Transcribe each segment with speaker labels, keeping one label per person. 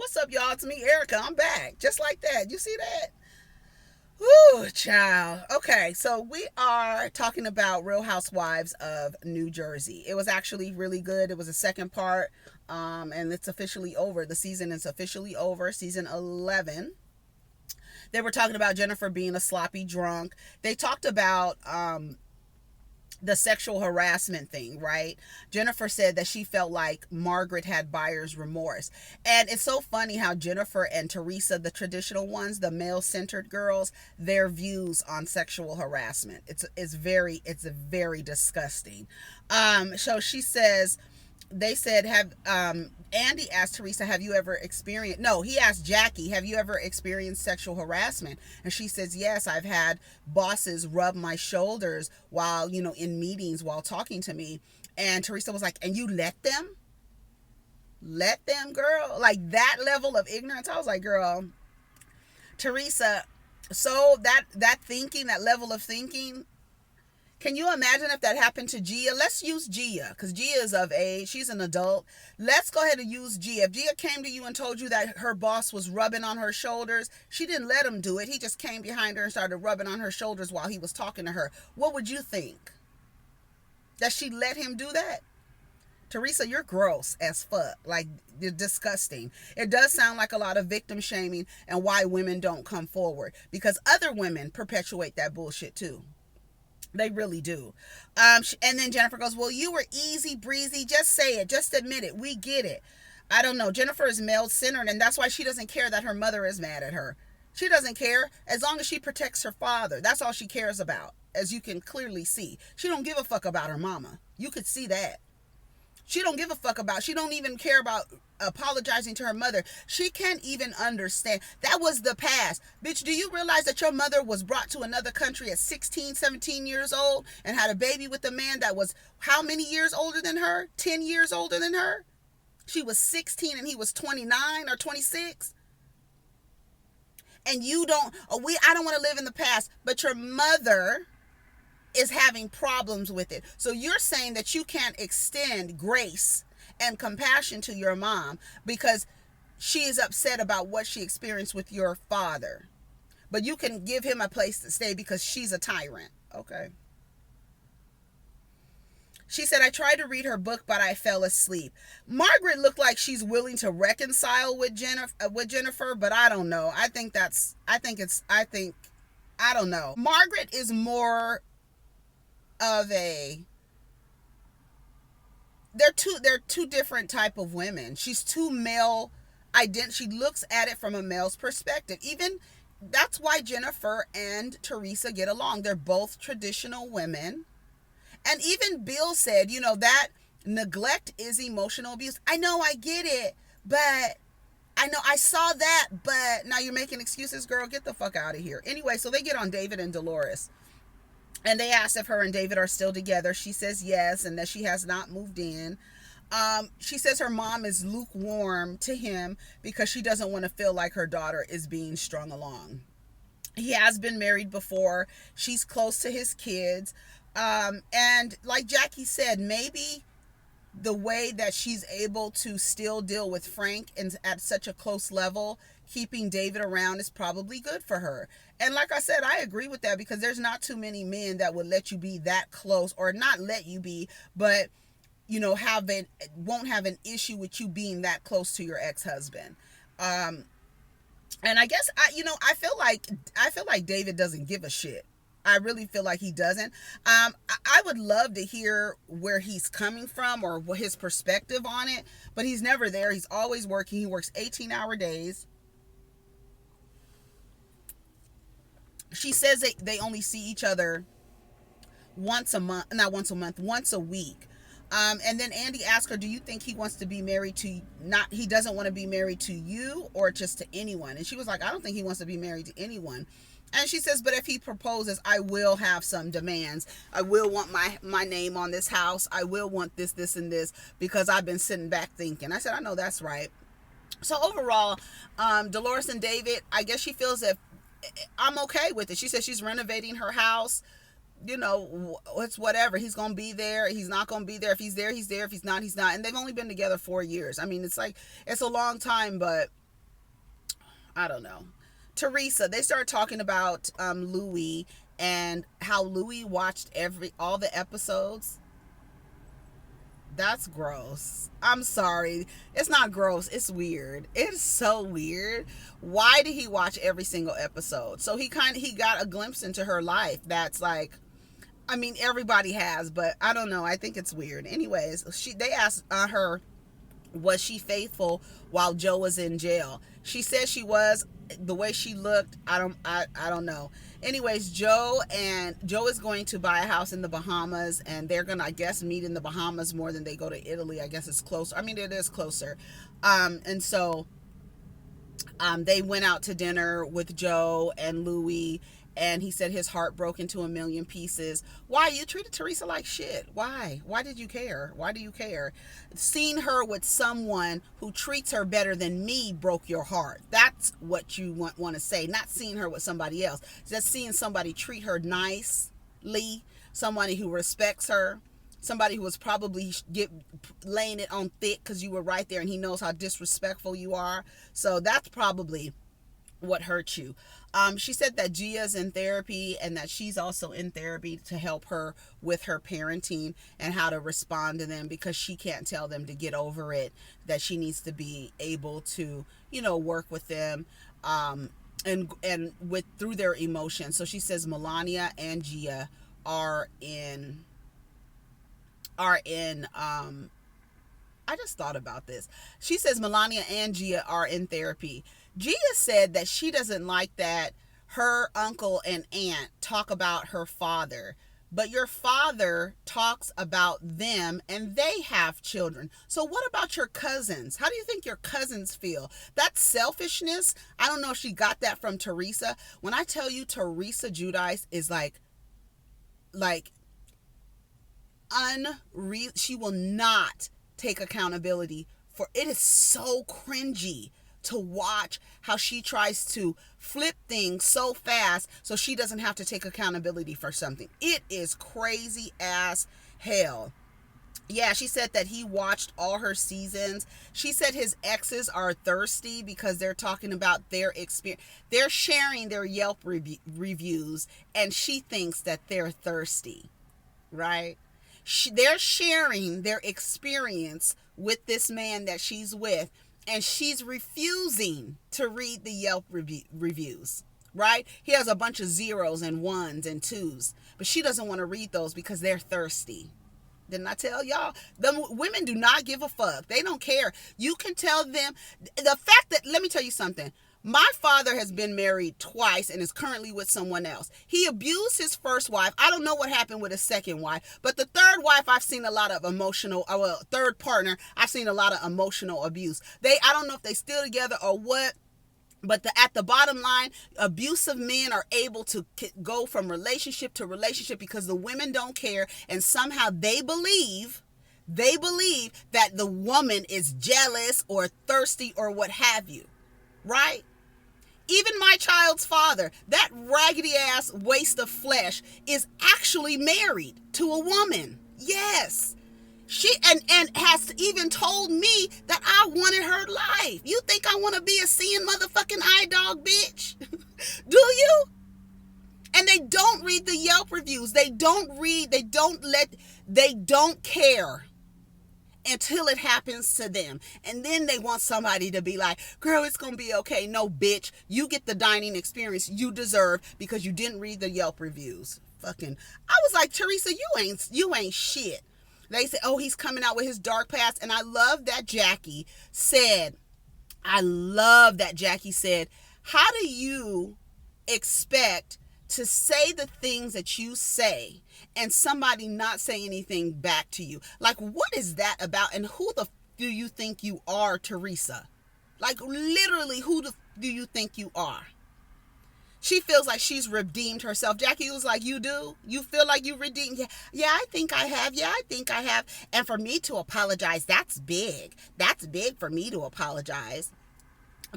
Speaker 1: what's up, y'all? It's me, Erica. I'm back. Just like that. You see that? Whoo, child. Okay, so we are talking about Real Housewives of New Jersey. It was actually really good. It was a second part, and it's officially over. The season is officially over. Season 11. They were talking about Jennifer being a sloppy drunk. They talked about the sexual harassment thing, right? Jennifer said that she felt like Margaret had buyer's remorse. And it's so funny how Jennifer and Teresa, the traditional ones, the male-centered girls, their views on sexual harassment. It's very disgusting. So she says, they said, have Andy asked Teresa, have you ever experienced, no, he asked Jackie, have you ever experienced sexual harassment? And she says, yes, I've had bosses rub my shoulders while, in meetings while talking to me. And Teresa was like, and you let them? Let them, girl? Like that level of ignorance? I was like, girl, Teresa, so that thinking, that level of thinking, can you imagine if that happened to Gia? Let's use Gia, because Gia is of age. She's an adult. Let's go ahead and use Gia. If Gia came to you and told you that her boss was rubbing on her shoulders, she didn't let him do it. He just came behind her and started rubbing on her shoulders while he was talking to her. What would you think? That she let him do that? Teresa, you're gross as fuck. Like, you're disgusting. It does sound like a lot of victim shaming and why women don't come forward, because other women perpetuate that bullshit too. They really do. And then Jennifer goes, well, you were easy breezy. Just say it. Just admit it. We get it. I don't know. Jennifer is male-centered, and that's why she doesn't care that her mother is mad at her. She doesn't care as long as she protects her father. That's all she cares about, as you can clearly see. She don't give a fuck about her mama. You could see that. She don't give a fuck about, she don't even care about apologizing to her mother. She can't even understand. That was the past. Bitch, do you realize that your mother was brought to another country at 16, 17 years old and had a baby with a man that was how many years older than her? 10 years older than her? She was 16 and he was 29 or 26. And you don't, I don't want to live in the past, but your mother is having problems with it. So you're saying that you can't extend grace and compassion to your mom because she is upset about what she experienced with your father. But you can give him a place to stay because she's a tyrant. Okay. She said, I tried to read her book, but I fell asleep. Margaret looked like she's willing to reconcile with Jennifer, but I don't know. I don't know. Margaret is more of a, they're two different type of women. She's too male she looks at it from a male's perspective. Even that's why Jennifer and Teresa get along. They're both traditional women. And even Bill said, that neglect is emotional abuse. I know, I get it, but I know I saw that, but now you're making excuses, girl. Get the fuck out of here. Anyway, so they get on David and Dolores. And they asked if her and David are still together. She says yes, and that she has not moved in. She says her mom is lukewarm to him because she doesn't want to feel like her daughter is being strung along. He has been married before. She's close to his kids. And like Jackie said, maybe the way that she's able to still deal with Frank and at such a close level, keeping David around is probably good for her. And like I said, I agree with that because there's not too many men that would let you be that close, or not let you be, but won't have an issue with you being that close to your ex-husband. And I guess I feel like David doesn't give a shit. I really feel like he doesn't. I would love to hear where he's coming from or what his perspective on it, but he's never there. He's always working. He works 18-hour days. She says they only see each other once a week. And then Andy asked her, do you think he wants to be married to, he doesn't want to be married to you or just to anyone? And she was like, I don't think he wants to be married to anyone. And she says, but if he proposes, I will have some demands. I will want my name on this house. I will want this, this, and this, because I've been sitting back thinking. I said, I know that's right. So overall, Dolores and David, I guess she feels that I'm okay with it. She says she's renovating her house. It's whatever. He's going to be there. He's not going to be there. If he's there, he's there. If he's not, he's not. And they've only been together 4 years. I mean, it's a long time, but I don't know. Teresa, they started talking about Louis and how Louis watched all the episodes. That's gross. I'm sorry. It's not gross. It's weird. It's so weird. Why did he watch every single episode? So he got a glimpse into her life. That's like, I mean, everybody has, but I don't know. I think it's weird. Anyways, they asked her, was she faithful while Joe was in jail? She said she was. The way she looked, I don't know. Anyways, Joe is going to buy a house in the Bahamas, and they're gonna, I guess, meet in the Bahamas more than they go to Italy. I guess it's closer. I mean, it is closer. And so they went out to dinner with Joe and Louis, and he said his heart broke into a million pieces. Why? You treated Teresa like shit. Why? Why did you care? Why do you care? Seeing her with someone who treats her better than me broke your heart. That's what you want to say. Not seeing her with somebody else. Just seeing somebody treat her nicely, somebody who respects her, somebody who was probably laying it on thick because you were right there and he knows how disrespectful you are. So that's probably what hurt you. She said that Gia's in therapy and that she's also in therapy to help her with her parenting and how to respond to them, because she can't tell them to get over it, that she needs to be able to, work with them and with through their emotions. So she says Melania and Gia are in I just thought about this. She says Melania and Gia are in therapy. Gia said that she doesn't like that her uncle and aunt talk about her father, but your father talks about them and they have children. So what about your cousins? How do you think your cousins feel? That's selfishness. I don't know if she got that from Teresa. When I tell you Teresa Giudice is like unreal, she will not take accountability for it. Is so cringy to watch how she tries to flip things so fast so she doesn't have to take accountability for something. It is crazy as hell. Yeah, she said that he watched all her seasons. She said his exes are thirsty because they're talking about their experience. They're sharing their Yelp reviews, and she thinks that they're thirsty, right? They're sharing their experience with this man that she's with, and she's refusing to read the Yelp reviews, right? He has a bunch of zeros and ones and twos, but she doesn't want to read those because they're thirsty. Didn't I tell y'all? The women do not give a fuck. They don't care. You can tell them. The fact that, let me tell you something. My father has been married twice and is currently with someone else. He abused his first wife. I don't know what happened with his second wife, but the third wife, I've seen a lot of third partner, I've seen a lot of emotional abuse. I don't know if they still together or what, but at the bottom line, abusive men are able to go from relationship to relationship because the women don't care, and somehow they believe that the woman is jealous or thirsty or what have you, right? Even my child's father, that raggedy ass waste of flesh, is actually married to a woman. Yes. She and has even told me that I wanted her life. You think I want to be a seeing motherfucking eye dog, bitch? Do you? And they don't read the Yelp reviews. They don't care until it happens to them. And then they want somebody to be like, girl, it's going to be okay. No, bitch. You get the dining experience you deserve because you didn't read the Yelp reviews. Fucking, I was like, Teresa, you ain't shit. They said, oh, he's coming out with his dark past. And I love that Jackie said, how do you expect to say the things that you say and somebody not say anything back to you? Like, what is that about? And who the do you think you are, Teresa? Like, literally, who do you think you are? She feels like she's redeemed herself. Jackie was like, you do? You feel like you redeemed? Yeah, I think I have. Yeah, I think I have. And for me to apologize, that's big. That's big for me to apologize.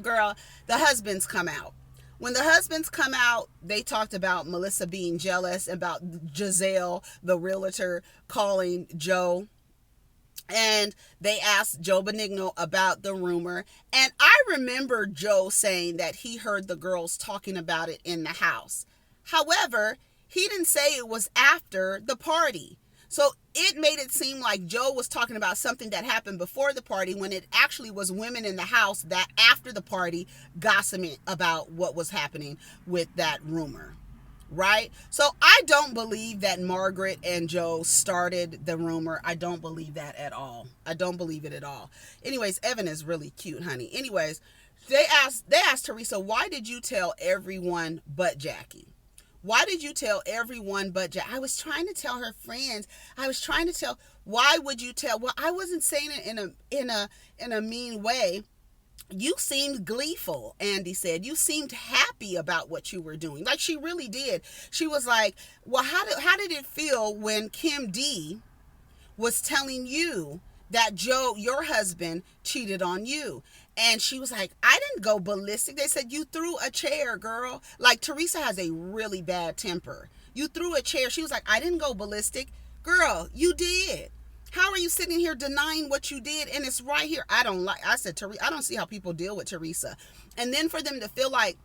Speaker 1: Girl, the husbands come out. When the husbands come out, they talked about Melissa being jealous, about Giselle, the realtor, calling Joe And they asked Joe Benigno about the rumor. And I remember Joe saying that he heard the girls talking about it in the house. However, he didn't say it was after the party. So it made it seem like Joe was talking about something that happened before the party when it actually was women in the house that after the party gossiping about what was happening with that rumor. Right? So I don't believe that Margaret and Joe started the rumor. I don't believe that at all. I don't believe it at all. Anyways, Evan is really cute, honey. Anyways, they asked Teresa, why did you tell everyone but Jackie? Why did you tell everyone but Jackie? I was trying to tell her friends. I was trying to tell. Why would you tell? Well, I wasn't saying it in a mean way. You seemed gleeful, Andy said. You seemed happy about what you were doing. Like she really did. She was like, well, how did it feel when Kim D was telling you that Joe, your husband, cheated on you? And she was like, I didn't go ballistic. They said, you threw a chair, girl. Like Teresa has a really bad temper. You threw a chair. She was like, I didn't go ballistic. Girl, you did. How are you sitting here denying what you did? And it's right here. I said, Teresa, I don't see how people deal with Teresa. And then for them to feel like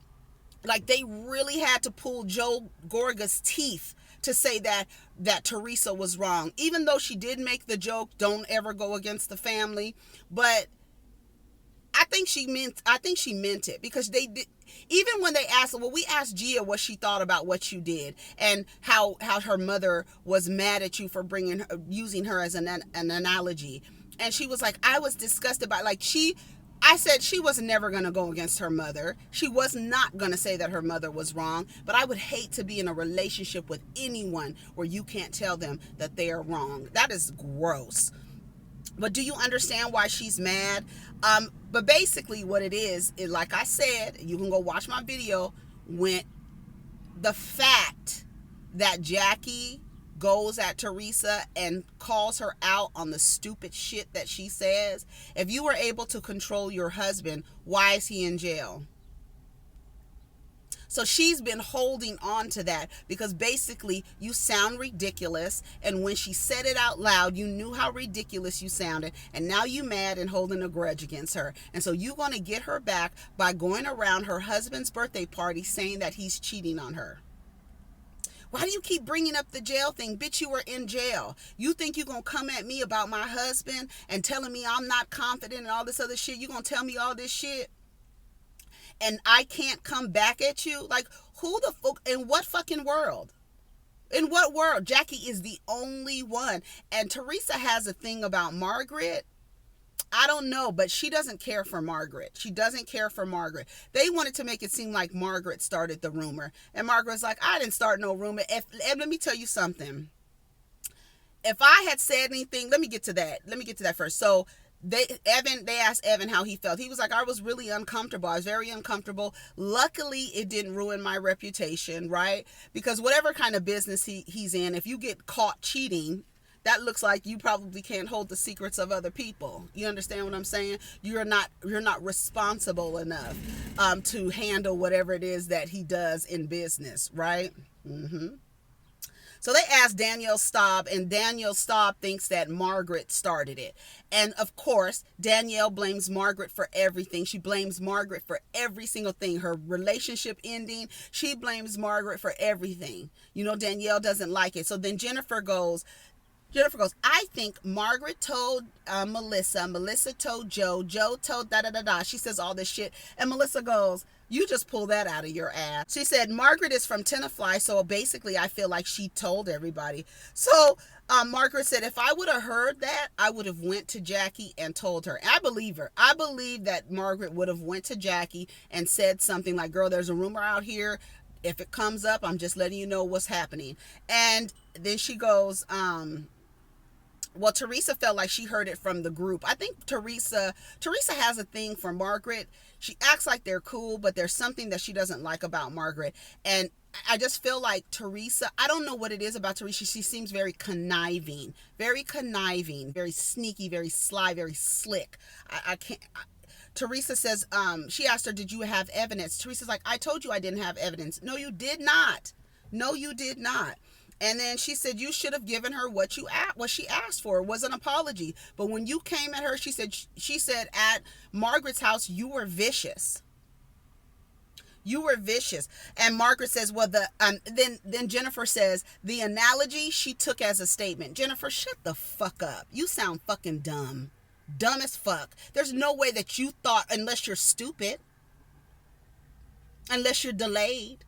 Speaker 1: they really had to pull Joe Gorga's teeth to say that Teresa was wrong. Even though she did make the joke, don't ever go against the family. But I think she meant it, because they did. Even when they asked, well, we asked Gia what she thought about what you did and how her mother was mad at you for using her as an analogy, and she was like, I was disgusted by I said she was never going to go against her mother. She was not going to say that her mother was wrong, but I would hate to be in a relationship with anyone where you can't tell them that they are wrong. That is gross. But do you understand why she's mad? But basically what it is, like I said, you can go watch my video, when the fact that Jackie goes at Teresa and calls her out on the stupid shit that she says. If you were able to control your husband, why is he in jail? So she's been holding on to that because basically you sound ridiculous. And when she said it out loud, you knew how ridiculous you sounded. And now you mad and holding a grudge against her. And so you're going to get her back by going around her husband's birthday party saying that he's cheating on her. Why do you keep bringing up the jail thing? Bitch, you were in jail. You think you're going to come at me about my husband and telling me I'm not confident and all this other shit? You going to tell me all this shit? And I can't come back at you? Like, who the fuck, in what fucking world? In what world? Jackie is the only one. And Teresa has a thing about Margaret. I don't know, but she doesn't care for Margaret. She doesn't care for Margaret. They wanted to make it seem like Margaret started the rumor. And Margaret's like, I didn't start no rumor. And let me tell you something. If I had said anything, let me get to that first. So they asked Evan how he felt. He was like, I was really uncomfortable. I was very uncomfortable. Luckily, it didn't ruin my reputation, right? Because whatever kind of business he's in, if you get caught cheating, that looks like you probably can't hold the secrets of other people. You understand what I'm saying? You're not responsible enough to handle whatever it is that he does in business, right? Mm-hmm. So they asked Danielle Staub, and Danielle Staub thinks that Margaret started it. And of course, Danielle blames Margaret for everything. She blames Margaret for every single thing. Her relationship ending, she blames Margaret for everything. You know, Danielle doesn't like it. So then Jennifer goes, I think Margaret told Melissa. Melissa told Joe. Joe told da-da-da-da. She says all this shit. And Melissa goes, you just pull that out of your ass. She said, Margaret is from Tenafly, so basically I feel like she told everybody. So Margaret said, if I would have heard that, I would have went to Jackie and told her. I believe her. I believe that Margaret would have went to Jackie and said something like, girl, there's a rumor out here. If it comes up, I'm just letting you know what's happening. And then she goes, well, Teresa felt like she heard it from the group. I think Teresa has a thing for Margaret. She acts like they're cool, but there's something that she doesn't like about Margaret. And I just feel like Teresa, I don't know what it is about Teresa. She seems very conniving, very sneaky, very sly, very slick. I can't. Teresa says, she asked her, did you have evidence? Teresa's like, I told you I didn't have evidence. No, you did not. No, you did not. And then she said, you should have given her what she asked for. It was an apology. But when you came at her, she said at Margaret's house, you were vicious. You were vicious. And Margaret says, well, then Jennifer says, the analogy she took as a statement. Jennifer, shut the fuck up. You sound fucking dumb. Dumb as fuck. There's no way that you thought, unless you're stupid, unless you're delayed,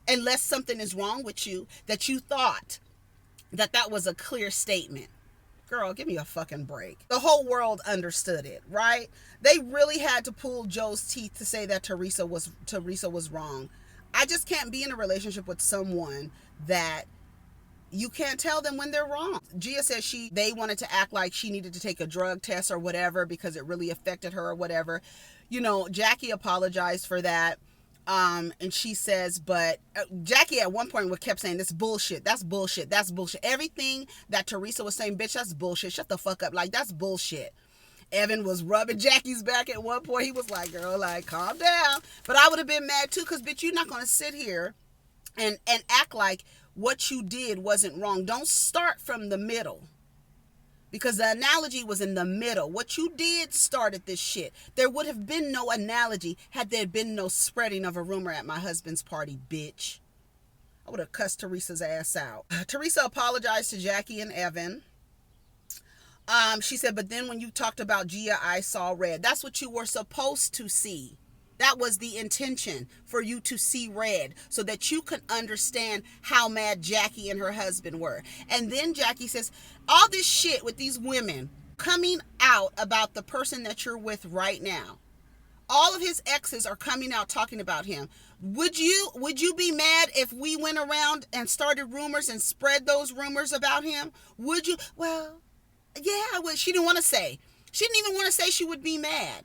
Speaker 1: unless something is wrong with you, that you thought that was a clear statement. Girl, give me a fucking break. The whole world understood it, right? They really had to pull Joe's teeth to say that Teresa was wrong. I just can't be in a relationship with someone that you can't tell them when they're wrong. Gia says they wanted to act like she needed to take a drug test or whatever because it really affected her or whatever. Jackie apologized for that. And she says, but Jackie at one point kept saying, this bullshit, that's bullshit, that's bullshit. Everything that Teresa was saying, bitch, that's bullshit. Shut the fuck up. Like, that's bullshit. Evan was rubbing Jackie's back at one point. He was like, girl, like, calm down. But I would have been mad too, because, bitch, you're not going to sit here and act like what you did wasn't wrong. Don't start from the middle. Because the analogy was in the middle. What you did started this shit. There would have been no analogy had there been no spreading of a rumor at my husband's party, bitch. I would have cussed Teresa's ass out. Teresa apologized to Jackie and Evan. She said, but then when you talked about Gia, I saw red. That's what you were supposed to see. That was the intention, for you to see red so that you could understand how mad Jackie and her husband were. And then Jackie says, all this shit with these women coming out about the person that you're with right now. All of his exes are coming out talking about him. Would you be mad if we went around and started rumors and spread those rumors about him? Would you? Well, yeah, I would. She didn't want to say. She didn't even want to say she would be mad.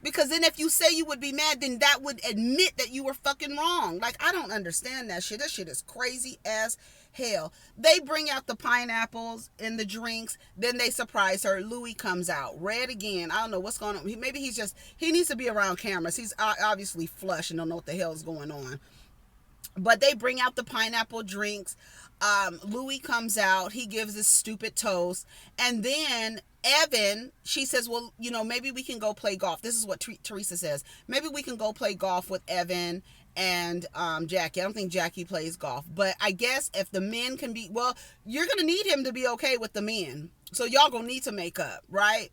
Speaker 1: Because then if you say you would be mad, then that would admit that you were fucking wrong. Like, I don't understand that shit. That shit is crazy as hell. They bring out the pineapples in the drinks. Then they surprise her. Louis comes out. Red again. I don't know what's going on. Maybe he needs to be around cameras. He's obviously flush and don't know what the hell is going on. But they bring out the pineapple drinks. Louis comes out. He gives this stupid toast. And then Evan, she says, well, maybe we can go play golf. This is what Teresa says. Maybe we can go play golf with Evan and Jackie. I don't think Jackie plays golf. But I guess if the men can be, well, you're going to need him to be okay with the men. So y'all going to need to make up, right?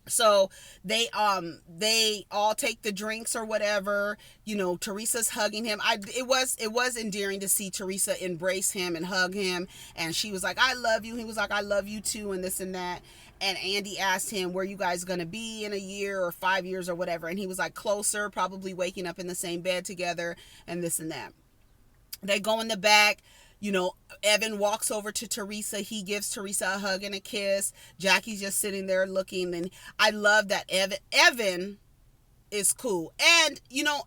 Speaker 1: So they all take the drinks or whatever. Teresa's hugging him. It was endearing to see Teresa embrace him and hug him. And she was like, I love you. He was like, I love you too, and this and that. And Andy asked him, where you guys going to be in a year or 5 years or whatever. And he was like, closer, probably waking up in the same bed together and this and that. They go in the back. Evan walks over to Teresa. He gives Teresa a hug and a kiss. Jackie's just sitting there looking. And I love that Evan is cool. And,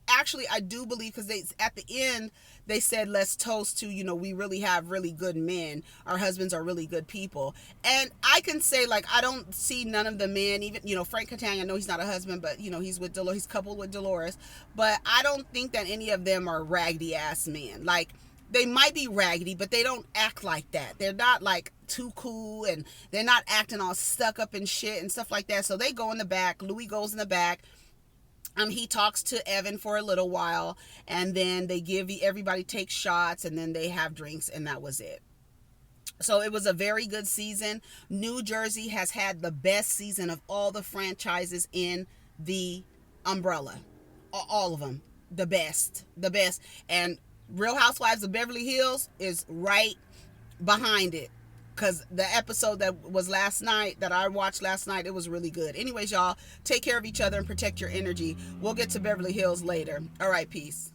Speaker 1: actually, I do believe, because at the end, they said, let's toast to, we really have really good men. Our husbands are really good people. And I can say, like, I don't see none of the men, even, Frank Catania, I know he's not a husband, but, he's with Dolores, he's coupled with Dolores. But I don't think that any of them are raggedy ass men. Like, they might be raggedy, but they don't act like that. They're not like too cool, and they're not acting all stuck up and shit and stuff like that. So they go in the back. Louis goes in the back. He talks to Evan for a little while, and then everybody takes shots, and then they have drinks, and that was it. So it was a very good season. New Jersey has had the best season of all the franchises in the umbrella. All of them. The best. And Real Housewives of Beverly Hills is right behind it, because the episode that I watched last night, it was really good. Anyways, y'all, take care of each other and protect your energy. We'll get to Beverly Hills later. All right, peace.